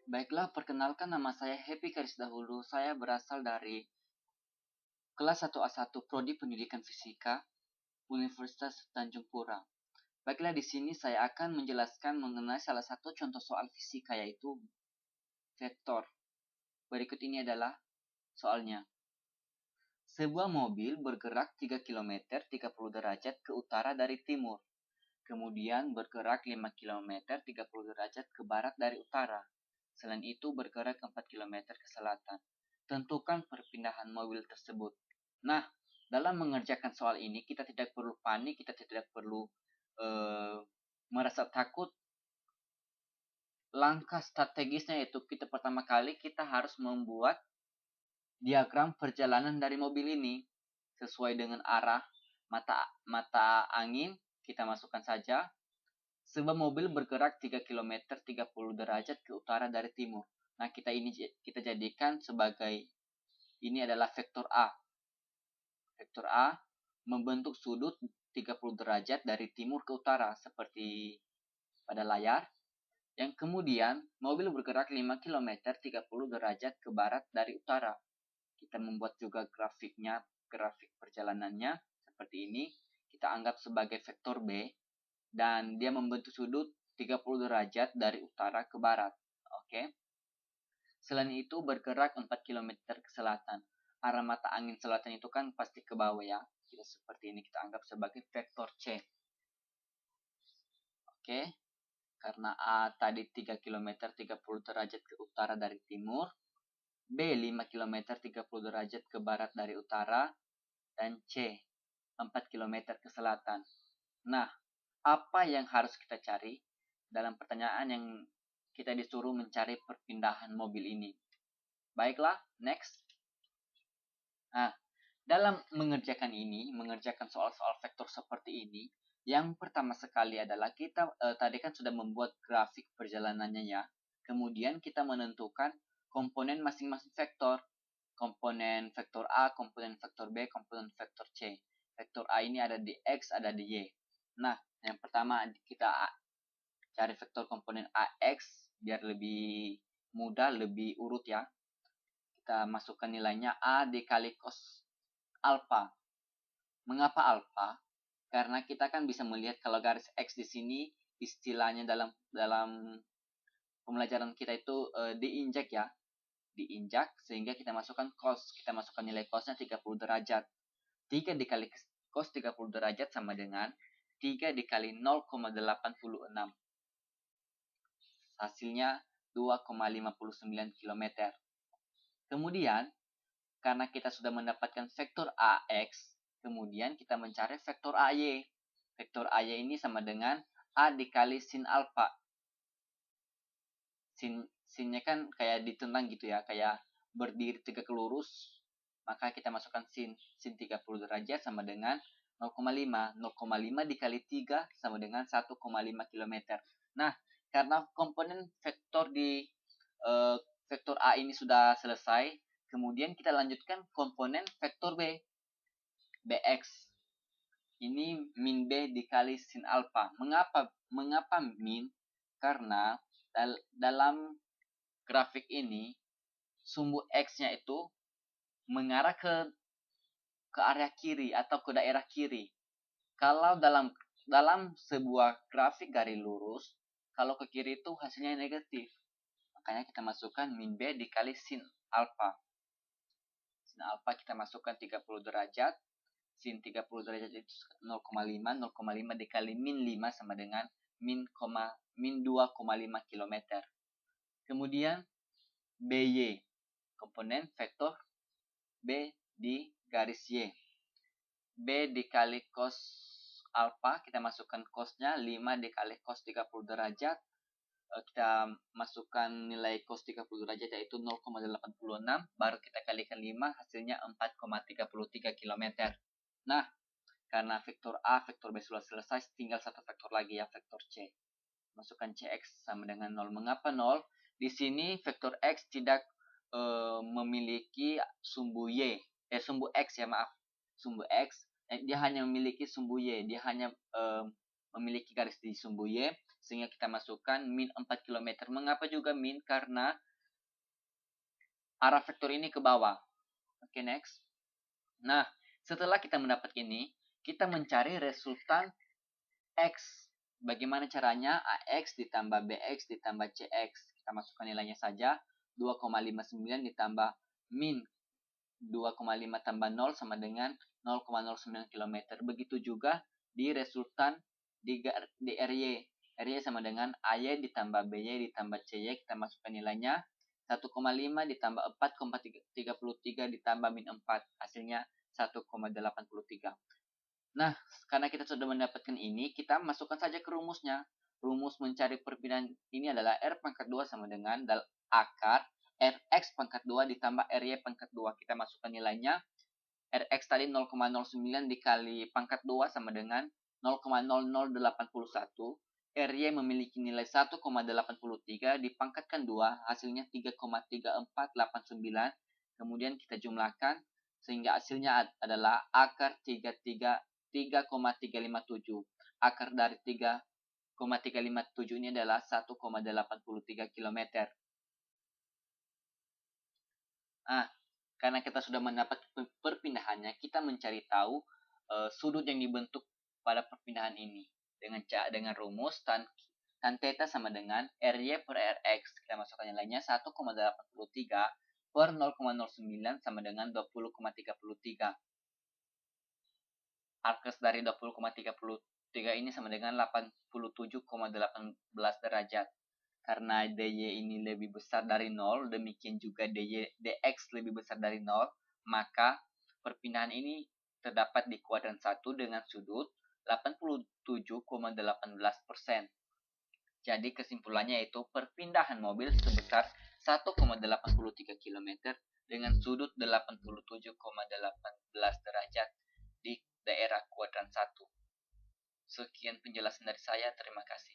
Baiklah, perkenalkan nama saya Happy Karis Dahulu. Saya berasal dari kelas 1A1 Prodi Pendidikan Fisika Universitas Tanjung Pura. Baiklah, di sini saya akan menjelaskan mengenai salah satu contoh soal fisika yaitu vektor. Berikut ini adalah soalnya. Sebuah mobil bergerak 3 km 30 derajat ke utara dari timur. Kemudian bergerak 5 km 30 derajat ke barat dari utara. Selain itu bergerak 4 km ke selatan. Tentukan perpindahan mobil tersebut. Nah, dalam mengerjakan soal ini kita tidak perlu panik, kita tidak perlu merasa takut. Langkah strategisnya itu pertama kali kita harus membuat diagram perjalanan dari mobil ini sesuai dengan arah mata angin. Kita masukkan saja. Sebuah mobil bergerak 3 km 30 derajat ke utara dari timur. Nah, kita jadikan sebagai ini adalah vektor A. Vektor A membentuk sudut 30 derajat dari timur ke utara seperti pada layar. Yang kemudian mobil bergerak 5 km 30 derajat ke barat dari utara. Kita membuat juga grafik perjalanannya seperti ini. Kita anggap sebagai vektor B dan dia membentuk sudut 30 derajat dari utara ke barat. Oke. Selain itu bergerak 4 km ke selatan. Arah mata angin selatan itu kan pasti ke bawah ya. Kita seperti ini kita anggap sebagai vektor C. Oke. Karena A tadi 3 km 30 derajat ke utara dari timur, B 5 km 30 derajat ke barat dari utara, dan C 4 km ke selatan. Nah, apa yang harus kita cari dalam pertanyaan yang kita disuruh mencari perpindahan mobil ini? Baiklah, next. Nah, dalam mengerjakan soal-soal vektor seperti ini, yang pertama sekali adalah kita tadi kan sudah membuat grafik perjalanannya ya. Kemudian kita menentukan komponen masing-masing vektor. Komponen vektor A, komponen vektor B, komponen vektor C. Vektor A ini ada di X, ada di Y. Nah, yang pertama kita cari vektor komponen AX biar lebih mudah, lebih urut ya. Kita masukkan nilainya A dikali cos alfa. Mengapa alfa? Karena kita kan bisa melihat kalau garis X di sini istilahnya dalam pembelajaran kita itu diinjak ya. Diinjak sehingga kita masukkan cos. Kita masukkan nilai cosnya 30 derajat. 3 dikali cos 30 derajat sama dengan 3 dikali 0,86. Hasilnya 2,59 km. Kemudian, karena kita sudah mendapatkan vektor AX, kemudian kita mencari vektor AY. Vektor AY ini sama dengan A dikali sin alfa. Sinnya kan kayak ditentang gitu ya, kayak berdiri tegak lurus. Maka kita masukkan sin 30 derajat sama dengan 0,5. 0,5 dikali 3 sama dengan 1,5 km. Nah, karena komponen vektor di vektor A ini sudah selesai, kemudian kita lanjutkan komponen vektor B. Bx. Ini min B dikali sin alfa. Mengapa min? Karena dalam grafik ini sumbu X-nya itu mengarah ke area kiri atau ke daerah kiri. Kalau dalam sebuah grafik garis lurus, kalau ke kiri itu hasilnya negatif. Makanya kita masukkan min B dikali sin alfa. Sin alfa kita masukkan 30 derajat. Sin 30 derajat itu 0,5. 0,5 dikali min 5 sama dengan min 2,5 km. Kemudian BY, komponen vektor B di garis Y. B dikali cos alfa, kita masukkan cosnya 5 dikali cos 30 derajat. Kita masukkan nilai cos 30 derajat yaitu 0,86, baru kita kalikan 5, hasilnya 4,33 km. Nah, karena vektor A, vektor B sudah selesai, tinggal satu vektor lagi ya, vektor C. Masukkan Cx sama dengan 0. Mengapa 0? Di sini vektor X tidak memiliki sumbu Y. Sumbu X ya, maaf. Sumbu X. Dia hanya memiliki sumbu Y. Dia hanya memiliki garis di sumbu Y. sehingga kita masukkan min 4 km. Mengapa juga min? Karena arah vektor ini ke bawah. Oke, next. Nah, setelah kita mendapat ini, kita mencari resultan X. Bagaimana caranya? AX ditambah BX ditambah CX. Kita masukkan nilainya saja. 2,59 ditambah min 2,5 tambah 0 sama dengan 0,09 km. Begitu juga di resultan di RY. RY sama dengan AY ditambah BY ditambah CY. Kita masukkan nilainya 1,5 ditambah 4,33 ditambah min 4. Hasilnya 1,83. Nah, karena kita sudah mendapatkan ini, kita masukkan saja ke rumusnya. Rumus mencari perpindahan ini adalah R pangkat 2 sama dengan akar Rx pangkat 2 ditambah Ry pangkat 2. Kita masukkan nilainya. Rx tadi 0,09 dikali pangkat 2 sama dengan 0,0081. Ry memiliki nilai 1,83 dipangkatkan 2, hasilnya 3,3489. Kemudian kita jumlahkan sehingga hasilnya adalah akar 3,357. Akar dari 3,357 ini adalah 1,83 km. Nah, karena kita sudah mendapat perpindahannya, kita mencari tahu sudut yang dibentuk pada perpindahan ini dengan rumus tan theta sama dengan Ry per Rx. Kita masukkan nilainya 1,83 per 0,09 sama dengan 20,33. Arkes dari 20,33 ini sama dengan 87,18 derajat. Karena dy ini lebih besar dari 0, demikian juga dx lebih besar dari 0, maka perpindahan ini terdapat di kuadran 1 dengan sudut 87,18%. Jadi kesimpulannya yaitu perpindahan mobil sebesar 1,83 km dengan sudut 87,18 derajat di daerah kuadran 1. Sekian penjelasan dari saya, terima kasih.